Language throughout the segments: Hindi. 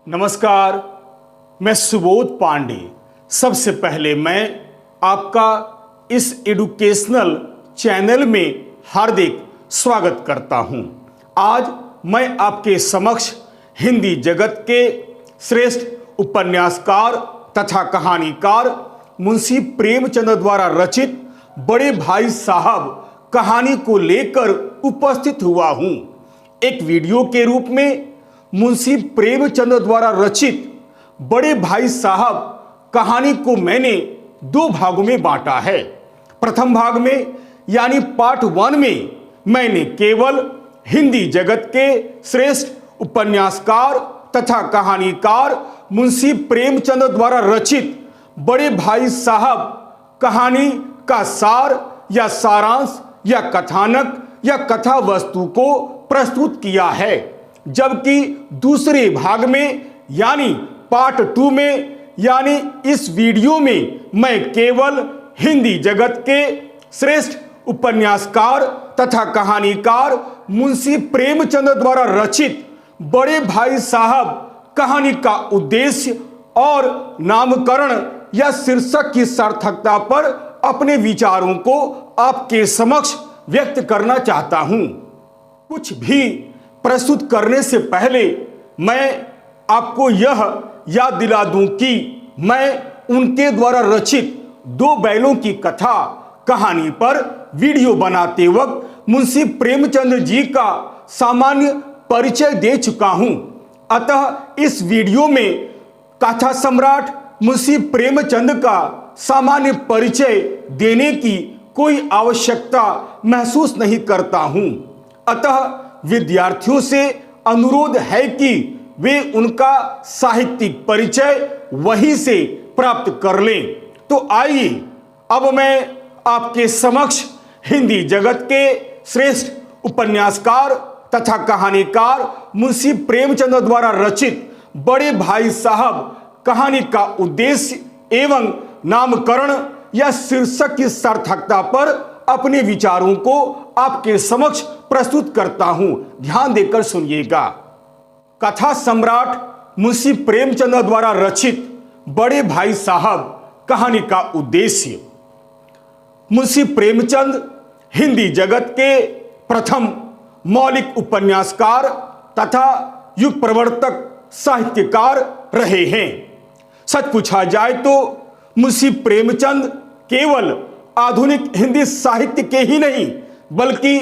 नमस्कार, मैं सुबोध पांडे। सबसे पहले मैं आपका इस एडुकेशनल चैनल में हार्दिक स्वागत करता हूं। आज मैं आपके समक्ष हिंदी जगत के श्रेष्ठ उपन्यासकार तथा कहानीकार मुंशी प्रेमचंद द्वारा रचित बड़े भाई साहब कहानी को लेकर उपस्थित हुआ हूं। एक वीडियो के रूप में मुंशी प्रेमचंद द्वारा रचित बड़े भाई साहब कहानी को मैंने दो भागों में बांटा है। प्रथम भाग में यानी पार्ट 1 में मैंने केवल हिंदी जगत के श्रेष्ठ उपन्यासकार तथा कहानीकार मुंशी प्रेमचंद द्वारा रचित बड़े भाई साहब कहानी का सार या सारांश या कथानक या कथा वस्तु को प्रस्तुत किया है, जबकि दूसरे भाग में यानी पार्ट 2 में यानी इस वीडियो में मैं केवल हिंदी जगत के श्रेष्ठ उपन्यासकार तथा कहानीकार मुंशी प्रेमचंद द्वारा रचित बड़े भाई साहब कहानी का उद्देश्य और नामकरण या शीर्षक की सार्थकता पर अपने विचारों को आपके समक्ष व्यक्त करना चाहता हूं। कुछ भी प्रस्तुत करने से पहले मैं आपको यह याद दिला दूं कि मैं उनके द्वारा रचित दो बैलों की कथा कहानी पर वीडियो बनाते वक्त मुंशी प्रेमचंद जी का सामान्य परिचय दे चुका हूं। अतः इस वीडियो में कथा सम्राट मुंशी प्रेमचंद का सामान्य परिचय देने की कोई आवश्यकता महसूस नहीं करता हूं। अतः विद्यार्थियों से अनुरोध है कि वे उनका साहित्यिक परिचय वहीं से प्राप्त कर लें। तो आइए अब मैं आपके समक्ष हिंदी जगत के श्रेष्ठ उपन्यासकार तथा कहानीकार मुंशी प्रेमचंद द्वारा रचित बड़े भाई साहब कहानी का उद्देश्य एवं नामकरण या शीर्षक की सार्थकता पर अपने विचारों को आपके समक्ष प्रस्तुत करता हूं। ध्यान देकर सुनिएगा। कथा सम्राट मुंशी प्रेमचंद द्वारा रचित बड़े भाई साहब कहानी का उद्देश्य। मुंशी प्रेमचंद हिंदी जगत के प्रथम मौलिक उपन्यासकार तथा युग प्रवर्तक साहित्यकार रहे हैं। सच पूछा जाए तो मुंशी प्रेमचंद केवल आधुनिक हिंदी साहित्य के ही नहीं बल्कि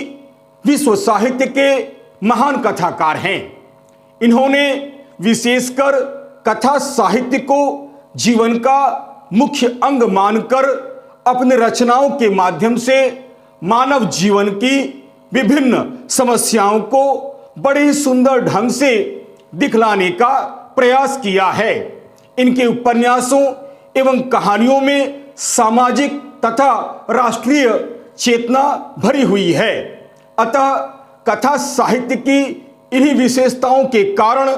विश्व साहित्य के महान कथाकार हैं। इन्होंने विशेषकर कथा साहित्य को जीवन का मुख्य अंग मानकर अपने रचनाओं के माध्यम से मानव जीवन की विभिन्न समस्याओं को बड़े ही सुंदर ढंग से दिखलाने का प्रयास किया है। इनके उपन्यासों एवं कहानियों में सामाजिक तथा राष्ट्रीय चेतना भरी हुई है। अतः कथा साहित्य की इन्हीं विशेषताओं के कारण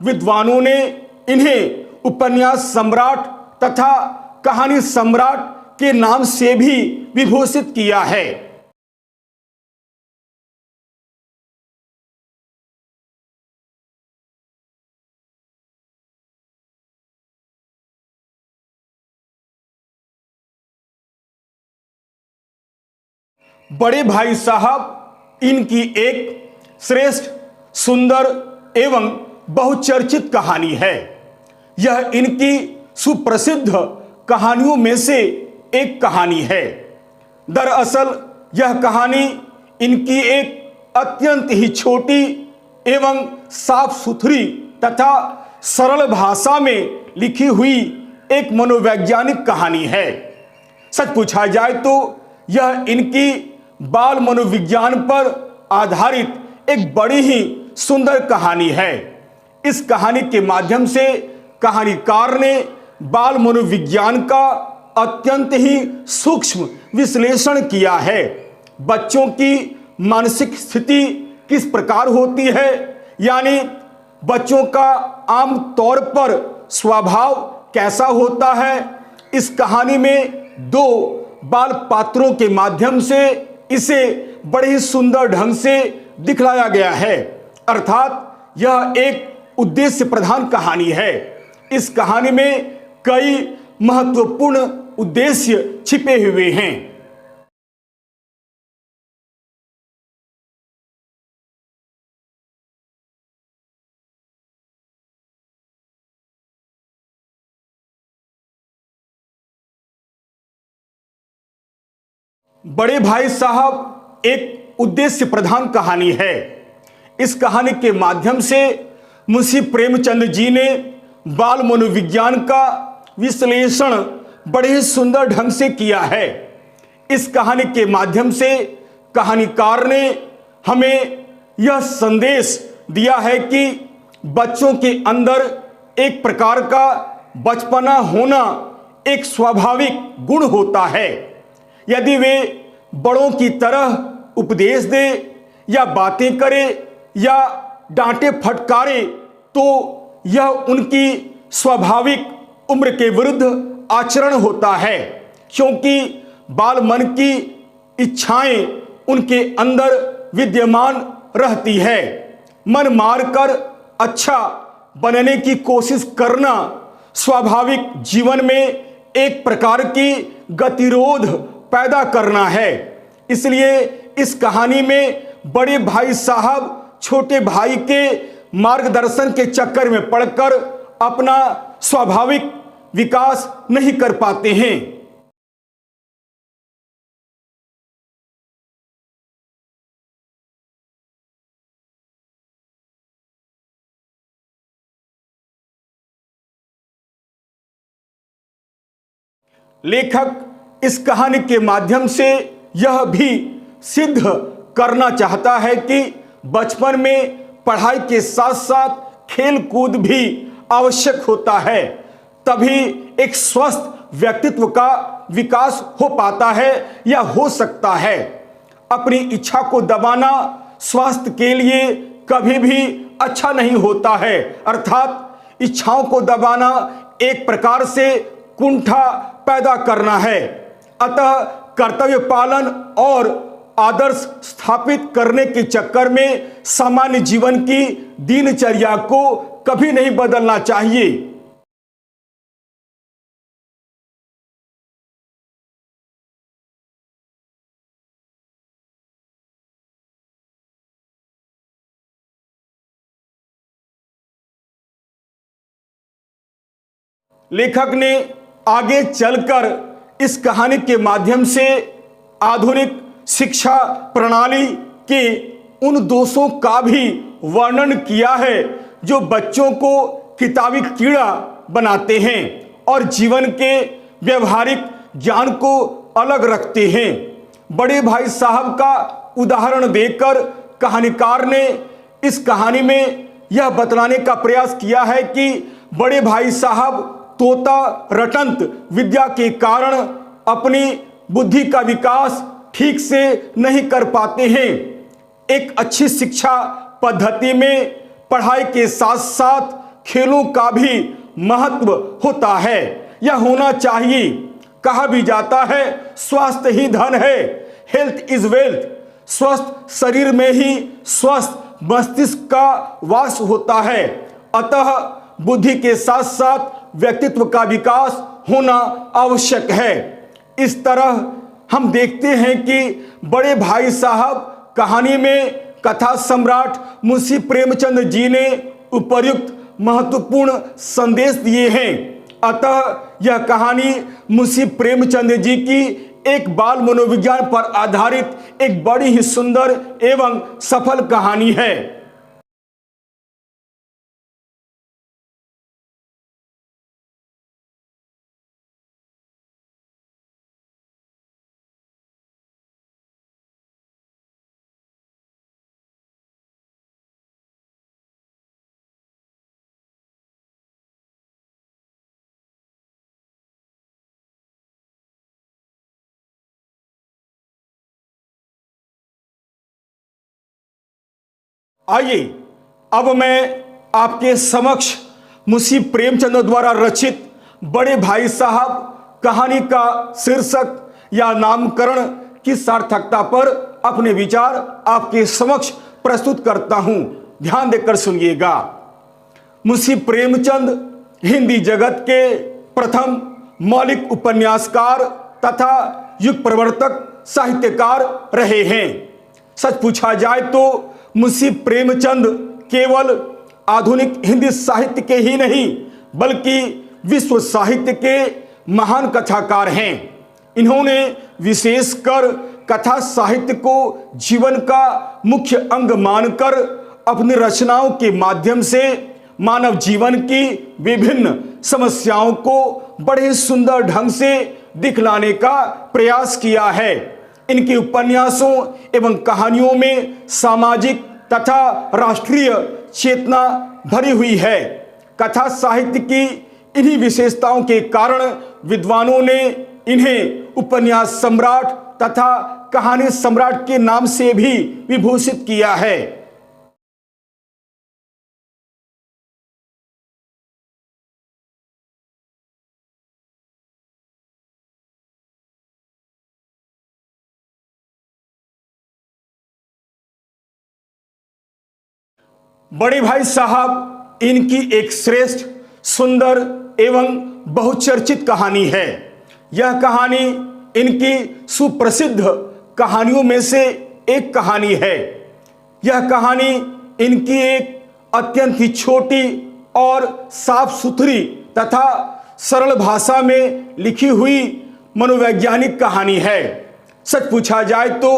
विद्वानों ने इन्हें उपन्यास सम्राट तथा कहानी सम्राट के नाम से भी विभूषित किया है। बड़े भाई साहब इनकी एक श्रेष्ठ, सुंदर एवं बहुचर्चित कहानी है। यह इनकी सुप्रसिद्ध कहानियों में से एक कहानी है। दरअसल यह कहानी इनकी एक अत्यंत ही छोटी एवं साफ सुथरी तथा सरल भाषा में लिखी हुई एक मनोवैज्ञानिक कहानी है। सच पूछा जाए तो यह इनकी बाल मनोविज्ञान पर आधारित एक बड़ी ही सुंदर कहानी है। इस कहानी के माध्यम से कहानीकार ने बाल मनोविज्ञान का अत्यंत ही सूक्ष्म विश्लेषण किया है। बच्चों की मानसिक स्थिति किस प्रकार होती है, यानी बच्चों का आम तौर पर स्वभाव कैसा होता है, इस कहानी में दो बाल पात्रों के माध्यम से इसे बड़े ही सुंदर ढंग से दिखलाया गया है। अर्थात यह एक उद्देश्य प्रधान कहानी है। इस कहानी में कई महत्वपूर्ण उद्देश्य छिपे हुए हैं। बड़े भाई साहब एक उद्देश्य प्रधान कहानी है। इस कहानी के माध्यम से मुंशी प्रेमचंद जी ने बाल मनोविज्ञान का विश्लेषण बड़े ही सुंदर ढंग से किया है। इस कहानी के माध्यम से कहानीकार ने हमें यह संदेश दिया है कि बच्चों के अंदर एक प्रकार का बचपना होना एक स्वाभाविक गुण होता है। यदि वे बड़ों की तरह उपदेश दे या बातें करे या डांटे फटकारे तो यह उनकी स्वाभाविक उम्र के विरुद्ध आचरण होता है, क्योंकि बाल मन की इच्छाएं उनके अंदर विद्यमान रहती है। मन मारकर अच्छा बनने की कोशिश करना स्वाभाविक जीवन में एक प्रकार की गतिरोध पैदा करना है। इसलिए इस कहानी में बड़े भाई साहब छोटे भाई के मार्गदर्शन के चक्कर में पड़कर अपना स्वाभाविक विकास नहीं कर पाते हैं। लेखक इस कहानी के माध्यम से यह भी सिद्ध करना चाहता है कि बचपन में पढ़ाई के साथ साथ खेल कूद भी आवश्यक होता है, तभी एक स्वस्थ व्यक्तित्व का विकास हो पाता है या हो सकता है। अपनी इच्छा को दबाना स्वास्थ्य के लिए कभी भी अच्छा नहीं होता है, अर्थात इच्छाओं को दबाना एक प्रकार से कुंठा पैदा करना है। अतः कर्तव्य पालन और आदर्श स्थापित करने के चक्कर में सामान्य जीवन की दिनचर्या को कभी नहीं बदलना चाहिए। लेखक ने आगे चलकर इस कहानी के माध्यम से आधुनिक शिक्षा प्रणाली के उन दोषों का भी वर्णन किया है जो बच्चों को किताबी कीड़ा बनाते हैं और जीवन के व्यवहारिक ज्ञान को अलग रखते हैं। बड़े भाई साहब का उदाहरण देकर कहानीकार ने इस कहानी में यह बतलाने का प्रयास किया है कि बड़े भाई साहब तोता रटंत विद्या के कारण अपनी बुद्धि का विकास ठीक से नहीं कर पाते हैं। एक अच्छी शिक्षा पद्धति में पढ़ाई के साथ साथ खेलों का भी महत्व होता है, यह होना चाहिए। कहा भी जाता है स्वास्थ्य ही धन है, हेल्थ इज वेल्थ। स्वस्थ शरीर में ही स्वस्थ मस्तिष्क का वास होता है। अतः बुद्धि के साथ साथ व्यक्तित्व का विकास होना आवश्यक है। इस तरह हम देखते हैं कि बड़े भाई साहब कहानी में कथा सम्राट मुंशी प्रेमचंद जी ने उपर्युक्त महत्वपूर्ण संदेश दिए हैं। अतः यह कहानी मुंशी प्रेमचंद जी की एक बाल मनोविज्ञान पर आधारित एक बड़ी ही सुंदर एवं सफल कहानी है। आइए अब मैं आपके समक्ष मुंशी प्रेमचंद द्वारा रचित बड़े भाई साहब कहानी का शीर्षक या नामकरण की सार्थकता पर अपने विचार आपके समक्ष प्रस्तुत करता हूं। ध्यान देकर सुनिएगा। मुंशी प्रेमचंद हिंदी जगत के प्रथम मौलिक उपन्यासकार तथा युग प्रवर्तक साहित्यकार रहे हैं। सच पूछा जाए तो मुंशी प्रेमचंद केवल आधुनिक हिंदी साहित्य के ही नहीं बल्कि विश्व साहित्य के महान कथाकार हैं। इन्होंने विशेषकर कथा साहित्य को जीवन का मुख्य अंग मानकर अपनी रचनाओं के माध्यम से मानव जीवन की विभिन्न समस्याओं को बड़े सुंदर ढंग से दिखलाने का प्रयास किया है। इनके उपन्यासों एवं कहानियों में सामाजिक तथा राष्ट्रीय चेतना भरी हुई है। कथा साहित्य की इन्हीं विशेषताओं के कारण विद्वानों ने इन्हें उपन्यास सम्राट तथा कहानी सम्राट के नाम से भी विभूषित किया है। बड़े भाई साहब इनकी एक श्रेष्ठ, सुंदर एवं बहुचर्चित कहानी है। यह कहानी इनकी सुप्रसिद्ध कहानियों में से एक कहानी है। यह कहानी इनकी एक अत्यंत ही छोटी और साफ सुथरी तथा सरल भाषा में लिखी हुई मनोवैज्ञानिक कहानी है। सच पूछा जाए तो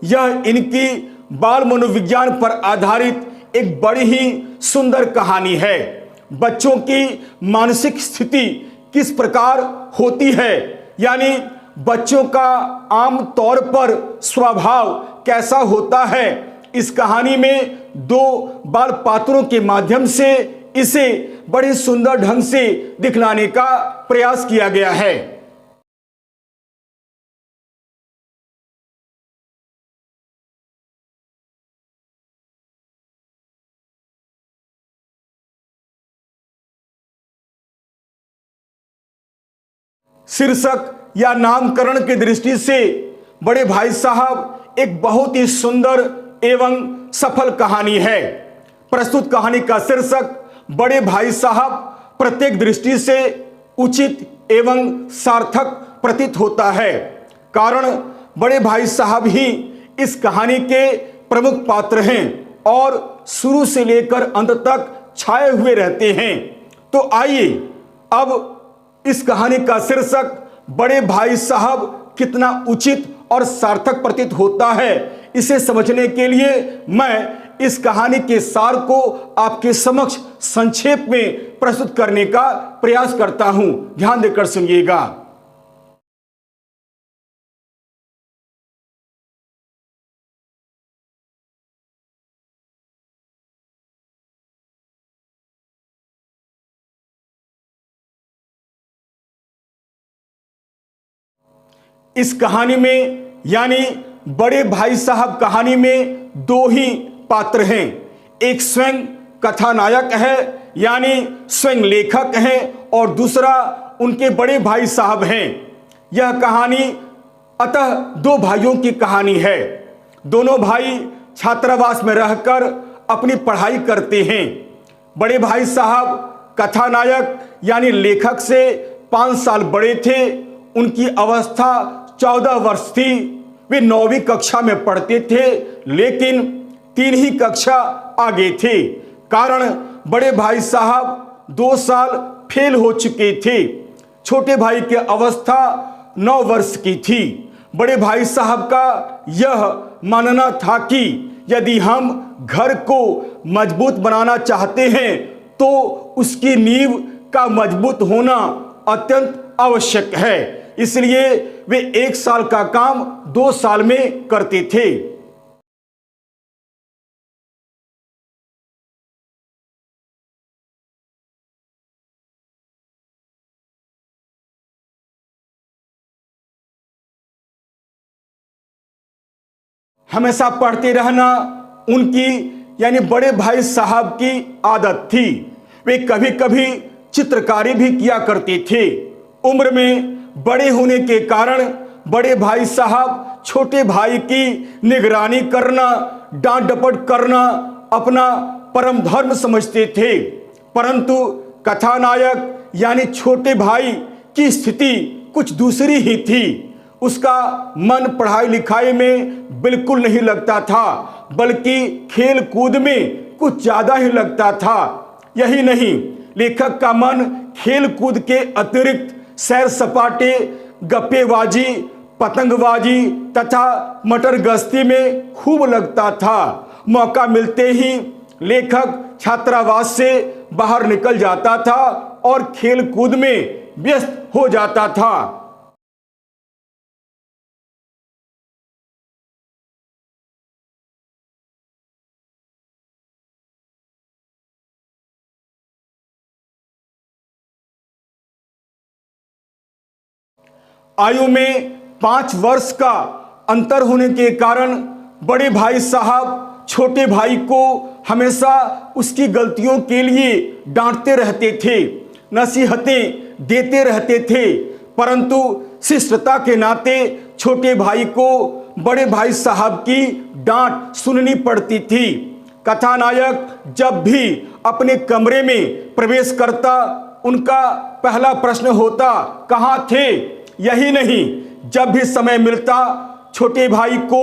यह इनकी बाल मनोविज्ञान पर आधारित एक बड़ी ही सुंदर कहानी है। बच्चों की मानसिक स्थिति किस प्रकार होती है, यानी बच्चों का आम तौर पर स्वभाव कैसा होता है, इस कहानी में दो बाल पात्रों के माध्यम से इसे बड़े सुंदर ढंग से दिखलाने का प्रयास किया गया है। शीर्षक या नामकरण की दृष्टि से बड़े भाई साहब एक बहुत ही सुंदर एवं सफल कहानी है। प्रस्तुत कहानी का शीर्षक बड़े भाई साहब प्रत्येक दृष्टि से उचित एवं सार्थक प्रतीत होता है, कारण बड़े भाई साहब ही इस कहानी के प्रमुख पात्र हैं और शुरू से लेकर अंत तक छाए हुए रहते हैं। तो आइए अब इस कहानी का शीर्षक बड़े भाई साहब कितना उचित और सार्थक प्रतीत होता है, इसे समझने के लिए मैं इस कहानी के सार को आपके समक्ष संक्षेप में प्रस्तुत करने का प्रयास करता हूं। ध्यान देकर सुनिएगा। इस कहानी में यानी बड़े भाई साहब कहानी में दो ही पात्र हैं। एक स्वयं कथानायक है यानी स्वयं लेखक हैं और दूसरा उनके बड़े भाई साहब हैं। यह कहानी अतः दो भाइयों की कहानी है। दोनों भाई छात्रावास में रहकर अपनी पढ़ाई करते हैं। बड़े भाई साहब कथानायक यानी लेखक से 5 साल बड़े थे। उनकी अवस्था 14 वर्ष थी। वे 9वीं कक्षा में पढ़ते थे, लेकिन 3 ही कक्षा आगे थे, कारण बड़े भाई साहब 2 साल फेल हो चुके थे। छोटे भाई की अवस्था 9 वर्ष की थी। बड़े भाई साहब का यह मानना था कि यदि हम घर को मजबूत बनाना चाहते हैं तो उसकी नींव का मजबूत होना अत्यंत आवश्यक है। इसलिए वे 1 साल का काम 2 साल में करते थे। हमेशा पढ़ते रहना उनकी यानी बड़े भाई साहब की आदत थी। वे कभी कभी चित्रकारी भी किया करते थे। उम्र में बड़े होने के कारण बड़े भाई साहब छोटे भाई की निगरानी करना, डांट डपट करना अपना परम धर्म समझते थे। परंतु कथानायक यानी छोटे भाई की स्थिति कुछ दूसरी ही थी। उसका मन पढ़ाई लिखाई में बिल्कुल नहीं लगता था, बल्कि खेल कूद में कुछ ज़्यादा ही लगता था। यही नहीं, लेखक का मन खेल कूद के अतिरिक्त सैर सपाटे, गप्पेबाजी, पतंगबाजी तथा मटर गश्ती में खूब लगता था। मौका मिलते ही लेखक छात्रावास से बाहर निकल जाता था और खेल कूद में व्यस्त हो जाता था। आयु में 5 वर्ष का अंतर होने के कारण बड़े भाई साहब छोटे भाई को हमेशा उसकी गलतियों के लिए डांटते रहते थे, नसीहतें देते रहते थे। परंतु शिष्टता के नाते छोटे भाई को बड़े भाई साहब की डांट सुननी पड़ती थी। कथानायक जब भी अपने कमरे में प्रवेश करता, उनका पहला प्रश्न होता, कहाँ थे? यही नहीं, जब भी समय मिलता छोटे भाई को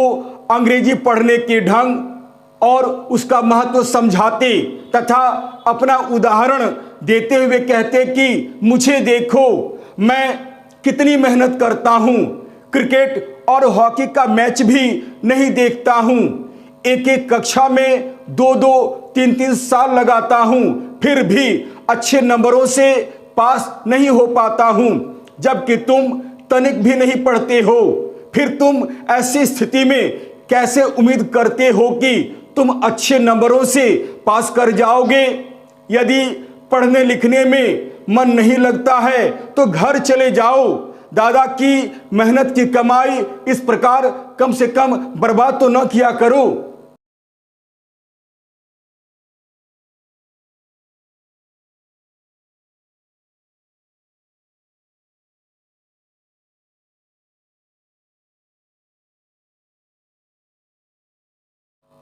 अंग्रेजी पढ़ने के ढंग और उसका महत्व समझाते तथा अपना उदाहरण देते हुए कहते कि मुझे देखो, मैं कितनी मेहनत करता हूँ, क्रिकेट और हॉकी का मैच भी नहीं देखता हूँ, एक एक कक्षा में 2-2, 3-3 साल लगाता हूँ, फिर भी अच्छे नंबरों से पास नहीं हो पाता हूँ, जबकि तुम तनिक भी नहीं पढ़ते हो। फिर तुम ऐसी स्थिति में कैसे उम्मीद करते हो कि तुम अच्छे नंबरों से पास कर जाओगे? यदि पढ़ने लिखने में मन नहीं लगता है तो घर चले जाओ। दादा की मेहनत की कमाई इस प्रकार कम से कम बर्बाद तो न किया करो।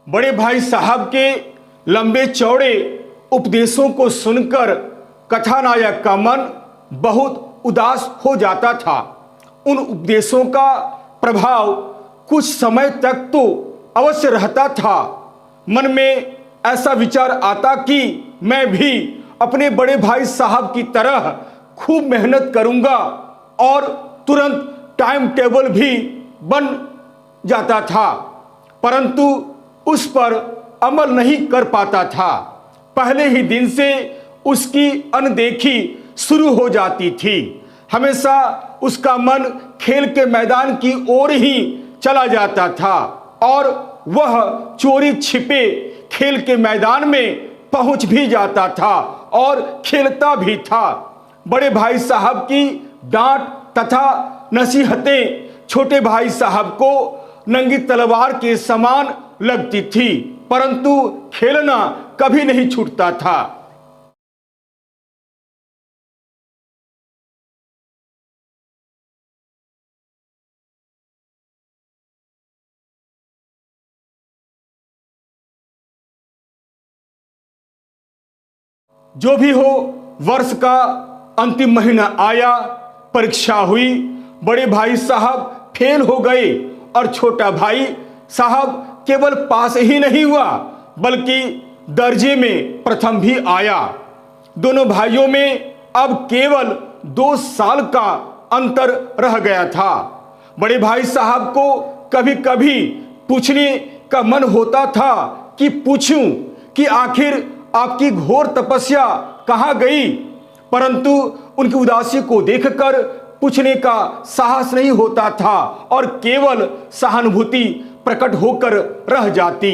बड़े भाई साहब के लंबे चौड़े उपदेशों को सुनकर कथानायक का मन बहुत उदास हो जाता था। उन उपदेशों का प्रभाव कुछ समय तक तो अवश्य रहता था। मन में ऐसा विचार आता कि मैं भी अपने बड़े भाई साहब की तरह खूब मेहनत करूंगा, और तुरंत टाइम टेबल भी बन जाता था, परंतु उस पर अमल नहीं कर पाता था। पहले ही दिन से उसकी अनदेखी शुरू हो जाती थी। हमेशा उसका मन खेल के मैदान की ओर ही चला जाता था और वह चोरी छिपे खेल के मैदान में पहुंच भी जाता था और खेलता भी था। बड़े भाई साहब की डांट तथा नसीहतें छोटे भाई साहब को नंगी तलवार के समान लगती थी, परंतु खेलना कभी नहीं छूटता था। जो भी हो, वर्ष का अंतिम महीना आया, परीक्षा हुई। बड़े भाई साहब फेल हो गए और छोटा भाई साहब केवल पास ही नहीं हुआ बल्कि दर्जे में प्रथम भी आया। दोनों भाइयों में अब केवल 2 साल का अंतर रह गया था। बड़े भाई साहब को कभी कभी पूछने का मन होता था कि पूछूं कि आखिर आपकी घोर तपस्या कहाँ गई, परंतु उनकी उदासी को देखकर पूछने का साहस नहीं होता था और केवल सहानुभूति प्रकट होकर रह जाती।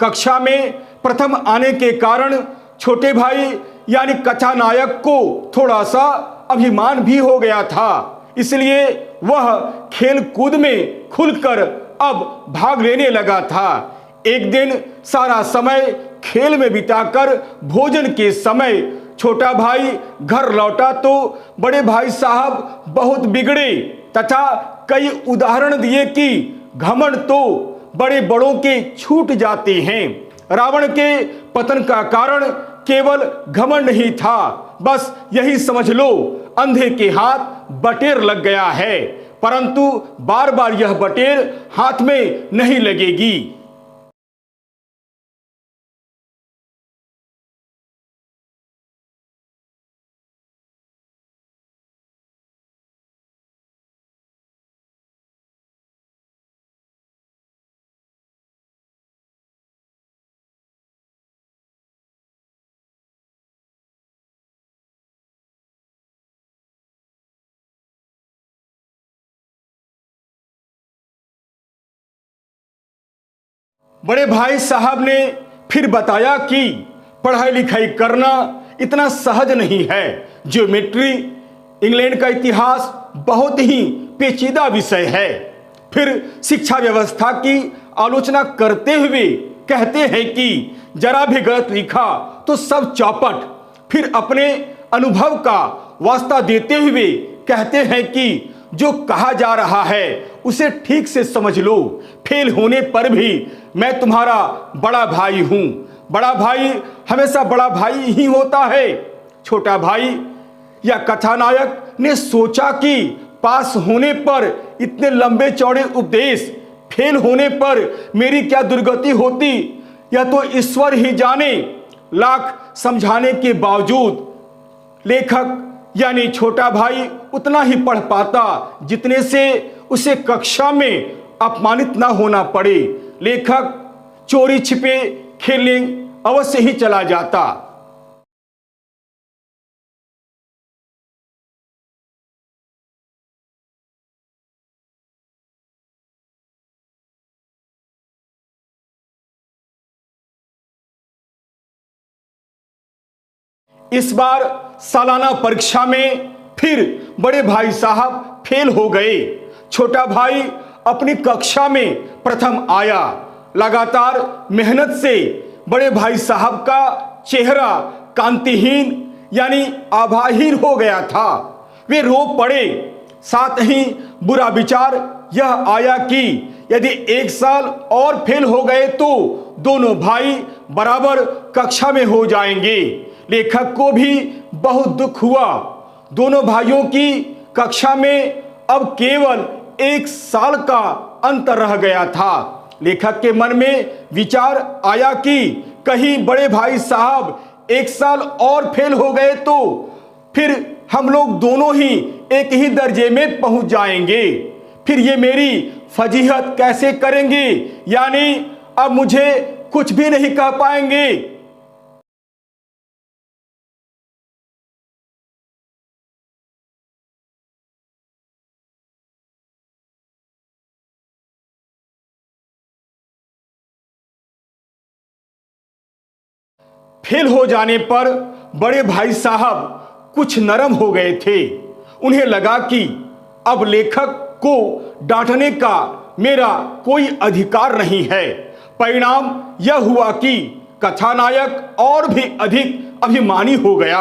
कक्षा में प्रथम आने के कारण छोटे भाई यानी कथानायक को थोड़ा सा अभिमान भी हो गया था, इसलिए वह खेल कूद में खुलकर अब भाग लेने लगा था। एक दिन सारा समय खेल में बिताकर भोजन के समय छोटा भाई घर लौटा तो बड़े भाई साहब बहुत बिगड़े तथा कई उदाहरण दिए कि घमंड तो बड़े बड़ों के छूट जाते हैं। रावण के पतन का कारण केवल घमंड नहीं था, बस यही समझ लो अंधे के हाथ बटेर लग गया है, परंतु बार बार यह बटेर हाथ में नहीं लगेगी। बड़े भाई साहब ने फिर बताया कि पढ़ाई लिखाई करना इतना सहज नहीं है। ज्योमेट्री, इंग्लैंड का इतिहास बहुत ही पेचीदा विषय है। फिर शिक्षा व्यवस्था की आलोचना करते हुए कहते हैं कि जरा भी गलत लिखा तो सब चौपट। फिर अपने अनुभव का वास्ता देते हुए कहते हैं कि जो कहा जा रहा है उसे ठीक से समझ लो। फेल होने पर भी मैं तुम्हारा बड़ा भाई हूं। बड़ा भाई हमेशा बड़ा भाई ही होता है। छोटा भाई या कथानायक ने सोचा कि पास होने पर इतने लंबे चौड़े उपदेश, फेल होने पर मेरी क्या दुर्गति होती यह तो ईश्वर ही जाने। लाख समझाने के बावजूद लेखक यानी छोटा भाई उतना ही पढ़ पाता जितने से उसे कक्षा में अपमानित ना होना पड़े। लेखक चोरी छिपे खेलने अवश्य ही चला जाता। इस बार सालाना परीक्षा में फिर बड़े भाई साहब फेल हो गए। छोटा भाई अपनी कक्षा में प्रथम आया। लगातार मेहनत से बड़े भाई साहब का चेहरा कांतिहीन यानी आभाहीन हो गया था। वे रो पड़े। साथ ही बुरा विचार यह आया कि यदि एक साल और फेल हो गए तो दोनों भाई बराबर कक्षा में हो जाएंगे। लेखक को भी बहुत दुख हुआ। दोनों भाइयों की कक्षा में अब केवल एक साल का अंतर रह गया था। लेखक के मन में विचार आया कि कहीं बड़े भाई साहब एक साल और फेल हो गए तो फिर हम लोग दोनों ही एक ही दर्जे में पहुंच जाएंगे। फिर ये मेरी फजीहत कैसे करेंगे, यानी अब मुझे कुछ भी नहीं कह पाएंगे। फेल हो जाने पर बड़े भाई साहब कुछ नरम हो गए थे। उन्हें लगा कि अब लेखक को डांटने का मेरा कोई अधिकार नहीं है। परिणाम यह हुआ कि कथानायक और भी अधिक अभिमानी हो गया।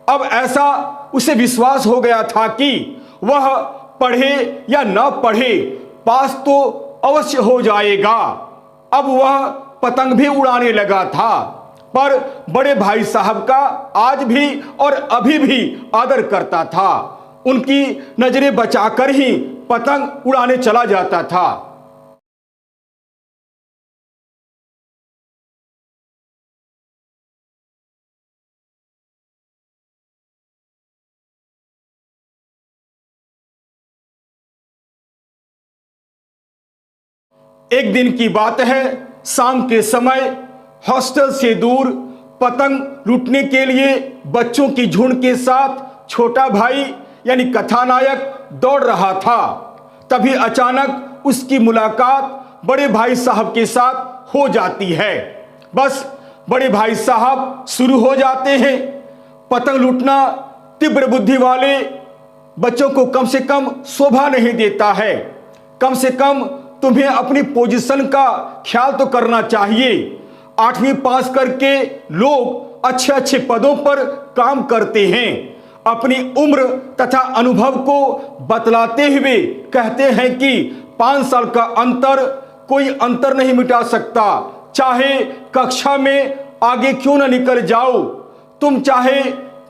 अब ऐसा उसे विश्वास हो गया था कि वह पढ़े या न पढ़े पास तो अवश्य हो जाएगा। अब वह पतंग भी उड़ाने लगा था। पर बड़े भाई साहब का आज भी और अभी भी आदर करता था। उनकी नजरें बचाकर ही पतंग उड़ाने चला जाता था। एक दिन की बात है, शाम के समय हॉस्टल से दूर पतंग लूटने के लिए बच्चों की झुंड के साथ छोटा भाई यानी कथानायक दौड़ रहा था। तभी अचानक उसकी मुलाकात बड़े भाई साहब के साथ हो जाती है। बस बड़े भाई साहब शुरू हो जाते हैं। पतंग लूटना तीव्र बुद्धि वाले बच्चों को कम से कम शोभा नहीं देता है। कम से कम तुम्हें अपनी पोजीशन का ख्याल तो करना चाहिए। 8वीं पास करके लोग अच्छे अच्छे पदों पर काम करते हैं। अपनी उम्र तथा अनुभव को बतलाते हुए कहते हैं कि 5 साल का अंतर कोई अंतर नहीं मिटा सकता, चाहे कक्षा में आगे क्यों न निकल जाओ। तुम चाहे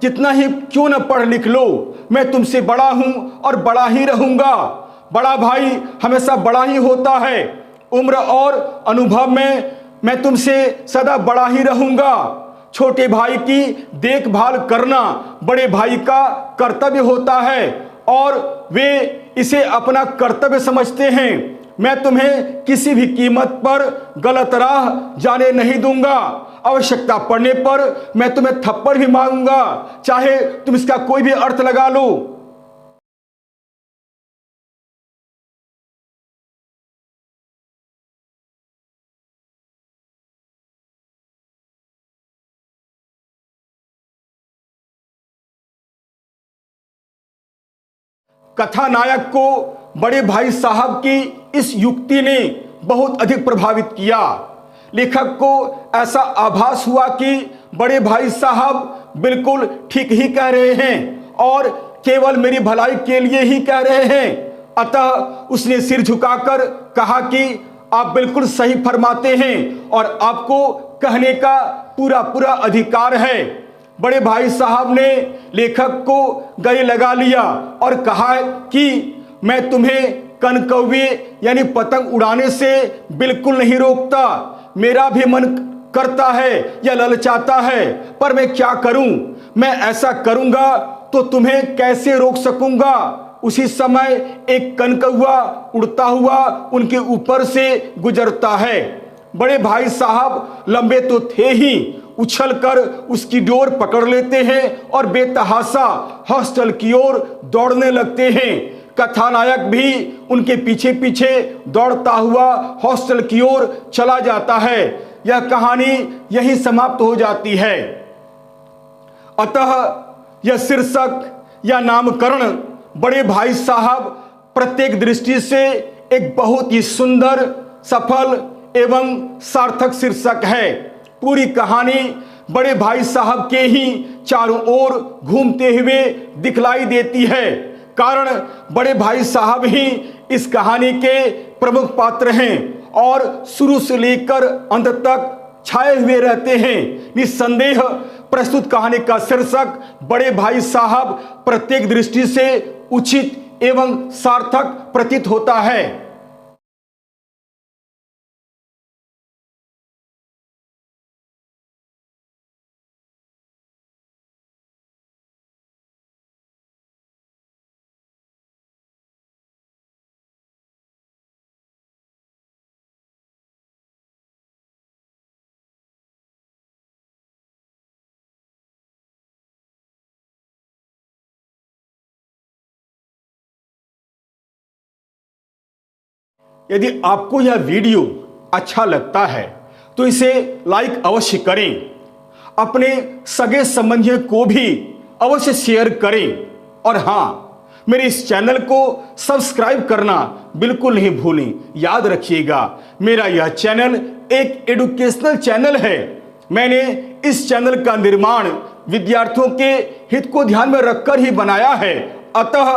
जितना ही क्यों न पढ़ लिख लो, मैं तुमसे बड़ा हूं और बड़ा ही रहूंगा। बड़ा भाई हमेशा बड़ा ही होता है। उम्र और अनुभव में मैं तुमसे सदा बड़ा ही रहूंगा। छोटे भाई की देखभाल करना बड़े भाई का कर्तव्य होता है और वे इसे अपना कर्तव्य समझते हैं। मैं तुम्हें किसी भी कीमत पर गलत राह जाने नहीं दूंगा। आवश्यकता पड़ने पर मैं तुम्हें थप्पड़ भी मारूंगा, चाहे तुम इसका कोई भी अर्थ लगा लो। कथानायक को बड़े भाई साहब की इस युक्ति ने बहुत अधिक प्रभावित किया। लेखक को ऐसा आभास हुआ कि बड़े भाई साहब बिल्कुल ठीक ही कह रहे हैं और केवल मेरी भलाई के लिए ही कह रहे हैं। अतः उसने सिर झुकाकर कहा कि आप बिल्कुल सही फरमाते हैं और आपको कहने का पूरा पूरा अधिकार है। बड़े भाई साहब ने लेखक को गले लगा लिया और कहा कि मैं तुम्हें कनकौवे यानी पतंग उड़ाने से बिल्कुल नहीं रोकता। मेरा भी मन करता है या ललचाता है, पर मैं क्या करूं। मैं ऐसा करूंगा तो तुम्हें कैसे रोक सकूंगा। उसी समय एक कनकौवा उड़ता हुआ उनके ऊपर से गुजरता है। बड़े भाई साहब लंबे तो थे ही, उछलकर उसकी डोर पकड़ लेते हैं और बेतहाशा हॉस्टल की ओर दौड़ने लगते हैं। कथानायक भी उनके पीछे पीछे दौड़ता हुआ हॉस्टल की ओर चला जाता है। यह कहानी यहीं समाप्त हो जाती है। अतः यह शीर्षक या नामकरण बड़े भाई साहब प्रत्येक दृष्टि से एक बहुत ही सुंदर, सफल एवं सार्थक शीर्षक है। पूरी कहानी बड़े भाई साहब के ही चारों ओर घूमते हुए दिखलाई देती है, कारण बड़े भाई साहब ही इस कहानी के प्रमुख पात्र हैं और शुरू से लेकर अंत तक छाए हुए रहते हैं। निस्संदेह प्रस्तुत कहानी का शीर्षक बड़े भाई साहब प्रत्येक दृष्टि से उचित एवं सार्थक प्रतीत होता है। यदि आपको यह वीडियो अच्छा लगता है तो इसे लाइक अवश्य करें, अपने सगे संबंधियों को भी अवश्य शेयर करें और हाँ, मेरे इस चैनल को सब्सक्राइब करना बिल्कुल नहीं भूलें। याद रखिएगा, मेरा यह चैनल एक एजुकेशनल चैनल है। मैंने इस चैनल का निर्माण विद्यार्थियों के हित को ध्यान में रखकर ही बनाया है। अतः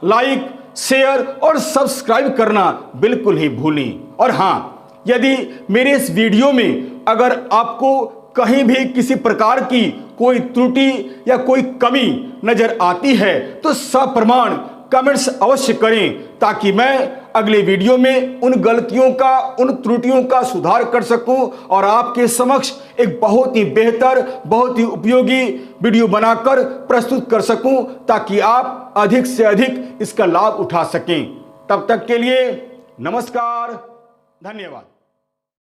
लाइक, शेयर और सब्सक्राइब करना बिल्कुल ही भूलें। और हाँ, यदि मेरे इस वीडियो में अगर आपको कहीं भी किसी प्रकार की कोई त्रुटि या कोई कमी नजर आती है तो सप्रमाण कमेंट्स अवश्य करें, ताकि मैं अगले वीडियो में उन गलतियों का, उन त्रुटियों का सुधार कर सकूं और आपके समक्ष एक बहुत ही बेहतर, बहुत ही उपयोगी वीडियो बनाकर प्रस्तुत कर सकूं, ताकि आप अधिक से अधिक इसका लाभ उठा सकें। तब तक के लिए नमस्कार, धन्यवाद।